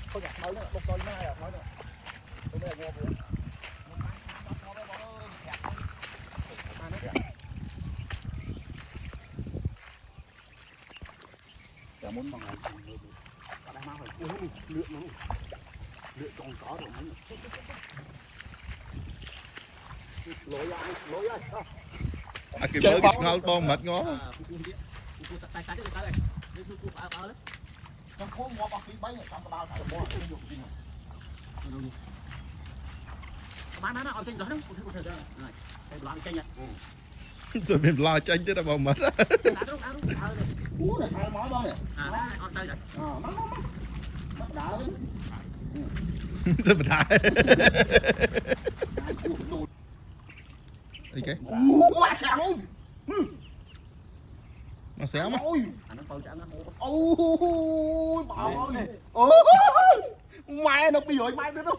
không nhặt mới nữa một con mai à nói nữa tôi bây giờ mua bữa giờ muốn bằng này đã mau rồi lượn nó lượn con có rồi lối ơi cái mới cái ngao bom mệt ngó con khô mua bọc đi bay trong cái bao thải mua dùng gì bán ở trên đó đó rồi mình lo tranh chứ đâu bom mệt cú này hai món đó này mắt đá đấy sao mình đại cái quá chàng ơi nó xéo mà ôi bảo này mai nó bị rồi mai nữa đâu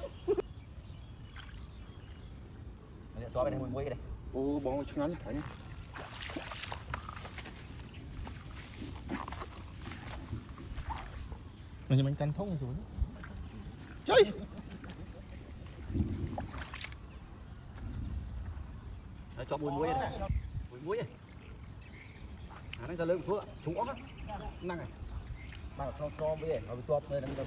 cho bên đây mùi cái đây bọn ngắn phải nhá mình canh thốn rồi chơi cho muối đây muối đây nó ra lên thuốc chúng ốc năng này mà cho bây giờ nó bị tuột đây đang đâu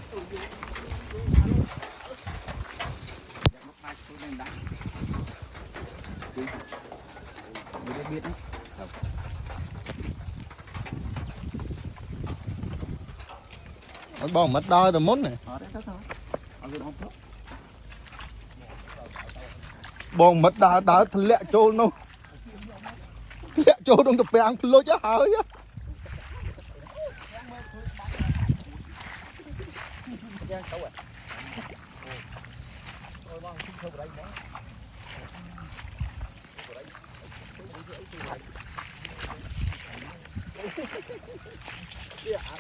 biết đấy bom mệt đôi rồi muốn này bom mệt đá đá thằng lẹ trôn đâu lẹ trôn trong tập bèn lôi chứ hở chứ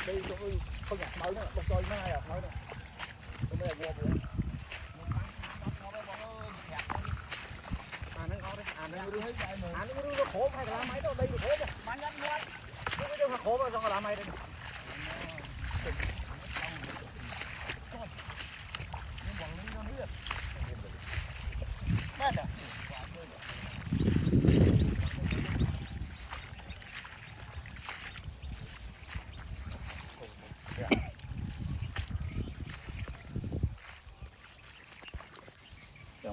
đây tôi không nhặt mới nữa một con mai à nói nữa tôi bây giờ mua bữa nó khổ hay là làm máy đâu đây khổ chứ bán nhanh quá cái đâu khổ mà sao làm máy đây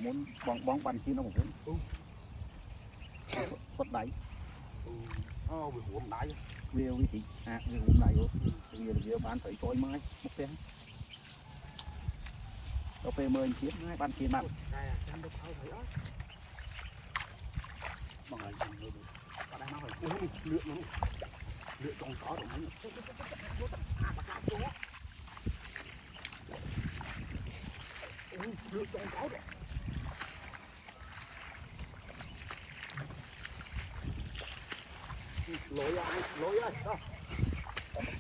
muốn bón bắn chi nó cũng xuất đáy bị huống đáy về cái gì về huống đáy rồi bây giờ bán phải trôi mai một tiếng cà phê mời chiếc hai bán chiên mặt bằng này ở đây nó phải lượn nó lượn con có được mấy lượn con có được lôi ơi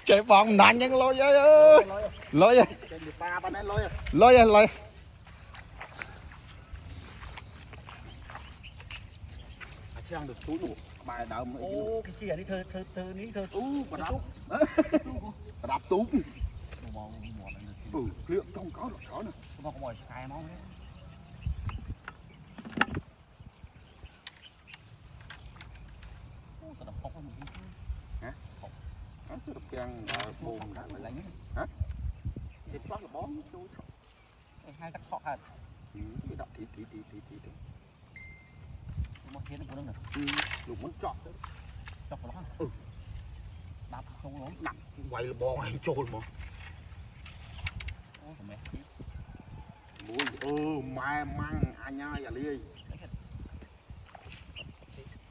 chạy bom nặng nhưng lôi ơi lôi ơi lôi ơi lôi đang được túi đủ bài đào mấy cái chia đi thơ ní thơ và đạp tú lượng không có được chó nữa không có mồi cài mong đấy hả nó sẽ được gan buồn đã mà lạnh hả thịt đó là bón chui hai tắc thọ hả cái đập thịt một thiên nó nữa lục muốn chọc vào nó đập không nó đập quay là bò hay trôn mà ôi mai măng anh ơi à ly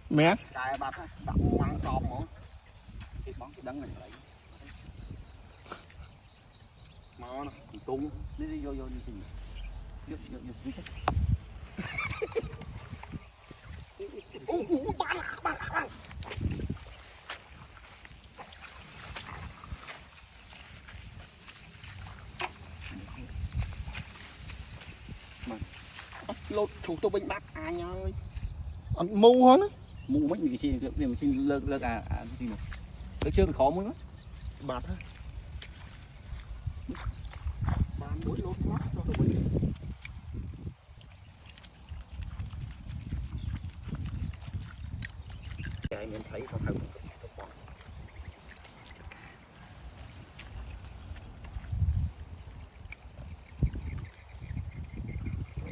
mẹ cài bát đập măng tròn mà thịt bón cái đắng này lại mà nó tung đi vô như gì vô bán lột chủ tôi bình bát anh ơi anh mu hết á mu mấy người chi điểm chi lơ gì mà lơ chưa khó mới mất bạt á bán chuối lốt lót cho tụi mình cái mình thấy không không còn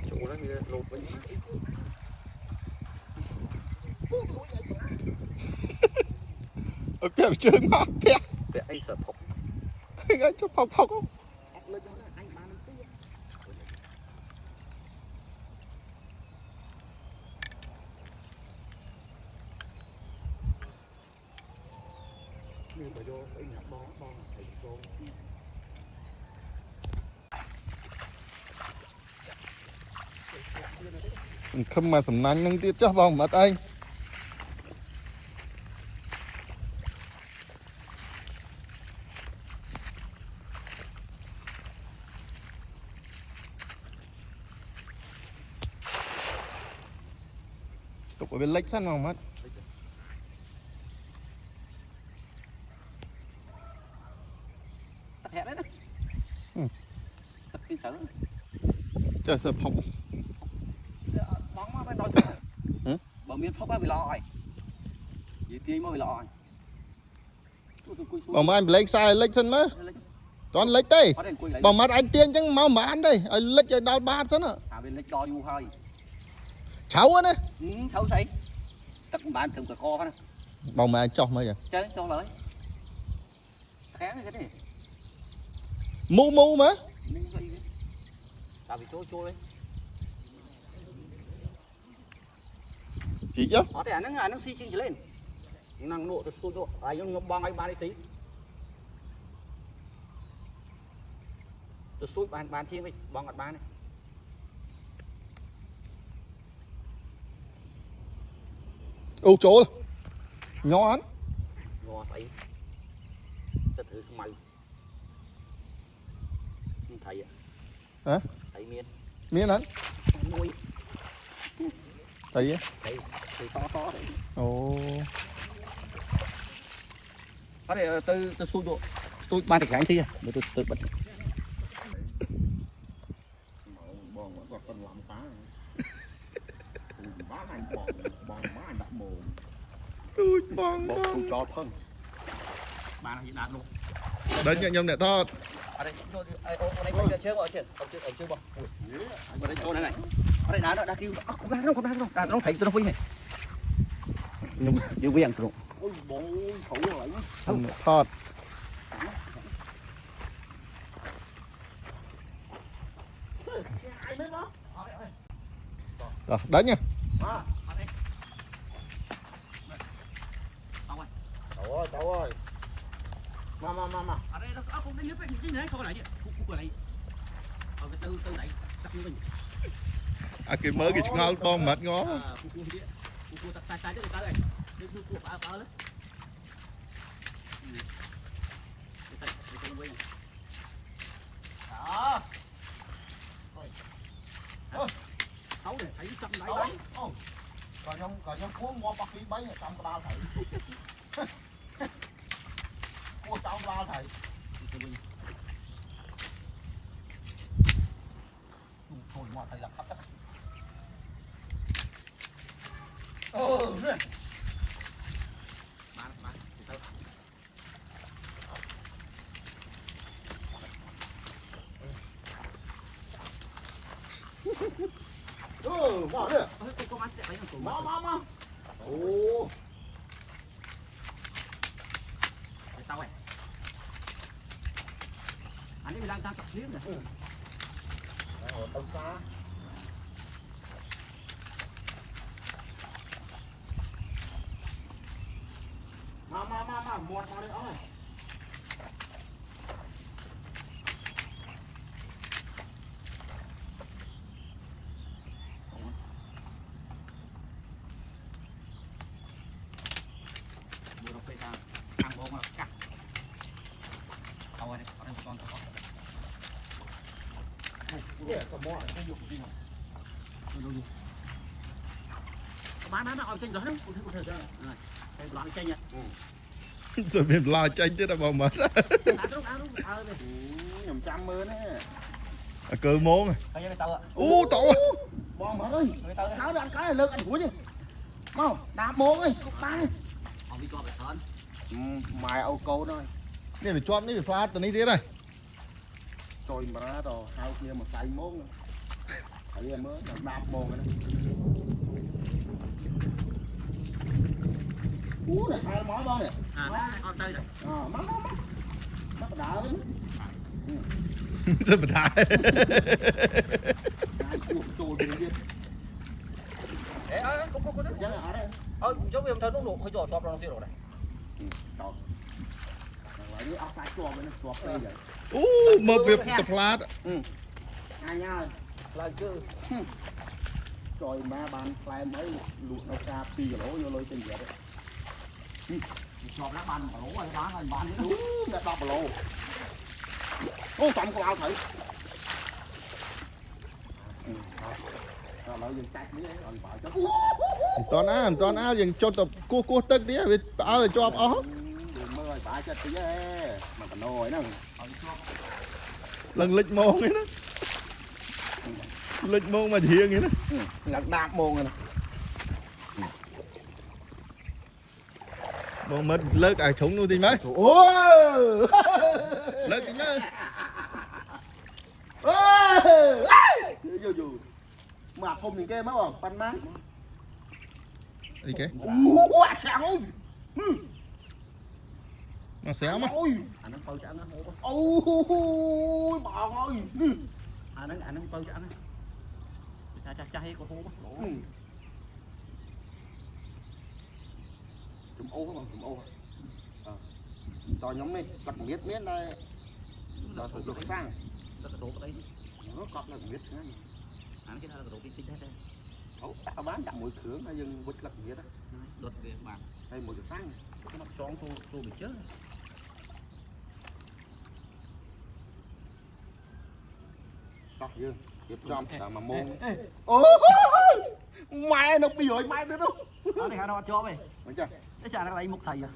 chỗ đó thì lột với ok chương mà phe để anh sợ phộc ngay cho phọc phọc không nhưng mà vô cái nhà bó thầy cô không mà sầm nắng nâng tiết cho vòng mặt anh tục ở bên lách săn vào mắt hẹn đấy đó chờ sợ phọc bóng mà phải đôi bờ miền phốc á bị lòi gì tiên mới bị lòi bảo mà anh lấy sai lấy chân mới toàn lấy tay bảo mắt anh tiên chẳng mau mà ăn đây anh lấy cho đau ba sẵn à à bên lấy đo du hơi cháu á đấy thấu thấy tất bạn thường cả co hết bảo mà anh cho mấy vậy chơi cho lấy kháng cái này mu mu mà tao bị trôi trôi chỉ chứ có thể nó xi chỉ lên năng nộ tôi xôi ai nó bong anh ba đi xí tôi xôi bàn chiên với bong ngặt ba này ô chỗ nhỏ ăn ngò thấy rất thử mày thầy hả thầy miên miên ăn nuôi thầy thầy to đấy ồ có thể tôi xui độ tôi ban được cái gì để tôi tự bật tôi bong không cho phân bàn gì đạt luôn đấy nhận nhầm để to ở đây đây chơi vào chuyện ông chơi vào ở đây chỗ này ở đây đá nó đã kêu không ra nó thấy tôi nó vui này nhưng với anh ôi bố khẩu lại thọt rồi đánh nha cháu ơi mà ở đây nó cũng đánh nước cái này không lại đi cũng lại ở cái tư này chắc mình à cái mới cái ngon bom mệt ngó cua tay tay tới đây đi cua phá đấy đó thấu này thấy trăm đấy còn trong cuốn mua bác phí bấy trong cái bao thầy mua trong bao thầy thôi mà thầy làm khắp tất bỏ đi má ồ tao này anh ấy đang tập xíu này tao xa mà muột vào đây ơi bán nó ở trên đó đấy loại chanh nha rồi mình lo tranh chứ đâu mà mệt đúng nhầm trăm mơ đấy cờ môn Coi như cái tàu ạ. tổ Bom mà ơi. Cái tàu đấy. Tháo ra ăn cái là lợn ăn hủi chứ. Mau, đạp bố ơi, cục ba đi. Ông đi cho phải thon. Mày Âu câu thôi. này phải chọn này phải pha từ này thế này Rồi mà ra rồi, hai kia mà say mốt nữa. Thấy em mới đạp bố cái này. Này, hai món bom này. Con tơi này. Mắc đá đấy. rất là đại Hai cuộc trồi bên kia. Ê, có đấy. Chắc là ở đây. Chỗ em thấy nó nổ khơi trò chọp nó xíu rồi này. Rồi. Lại đi áo sai trò bên này, trò đây vậy. mơ việc tập lát Hai nha ơi. Là chứ. Rồi má bàn play mấy lụt nó ra pi cái lỗ vô lôi trên vậy đấy. Chọp lá bàn cả lỗ rồi bán rồi bán nữa. Đúng, đã đọc lỗ. Ô tầm của bao thử. Rồi dừng chạy mấy rồi bảo cho. toàn á dừng cho tập cua tức tí vì áo là cho ó Đừng mơ rồi bả cho tí mà còn nồi nó. lần lịch môn ấy đó lịch môn mà thiêng ấy đó Là đạp môn rồi nè. môn mất lỡ cả chống luôn thì mấy Ôi! lỡ thì mấy Dù mà không thì kia mất không? Pan mát. ấy cái Ủa, chàng ơi. mà xéo mà Ôi. Anh nó câu cho ăn nó hổ. Ôi, bọn ơi. Anh nó câu cho ăn. Cha hay có hổ quá. Chùm ô không? Chùm ô. To nhóm đi, cắt miết đây. Đó thuộc được sang. Rất là tốt đấy. Nó cọt là miết nữa. Anh cái đó là tốt tinh hết đây. Tao bán chậm mũi khướng hay dừng bứt lật miết á. Đột về bạn. Đây mũi được sang. Cái mặt tròn tôi bị chết. Tao dương. Tiếp trong sao mà môn. Ôi! Mẹ nó bị rồi mẹ nữa đâu. Đó thì nó cho mày. Thấy chưa? Cái chả nó lấy một thầy à.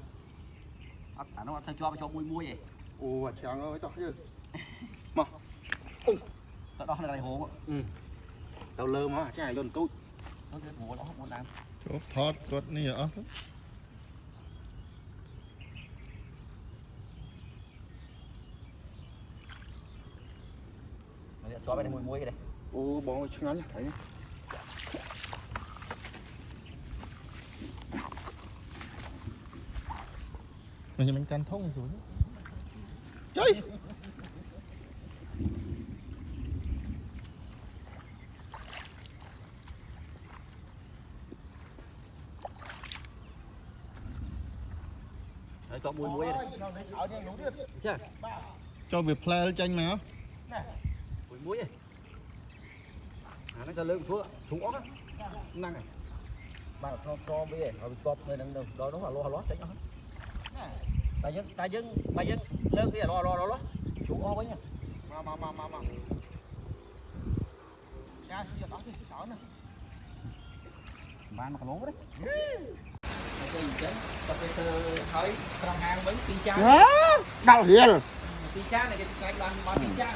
Nó cho mui vậy. Ồ, chàng ơi, tao chứ. Đó là lại hổ. Tao lơ mà, cái này luôn tôi. Nó cái hổ đó muốn ăn. thoát cốt này ở Cho bên đây mùi đây. Ồ, bó chứ ngắn thấy nhá. mình can thông rồi chơi Đấy, cho mùi đây. Chưa? cho việc play tranh nào Mùi đây. Nó cho lưng thua ốc á. Năng này. Bà cho bây giờ rồi cọp người đang đâu. Đó nó là lo tránh nó. Ta dưng lưng kia lo. Thua ốc ấy nha. Mà. Cha xìa đó thì sợ nè. Bán mà lố đấy. Tập thấy trong hàng bánh pizza. Đau hiền. Pizza này cái đoàn bán pizza.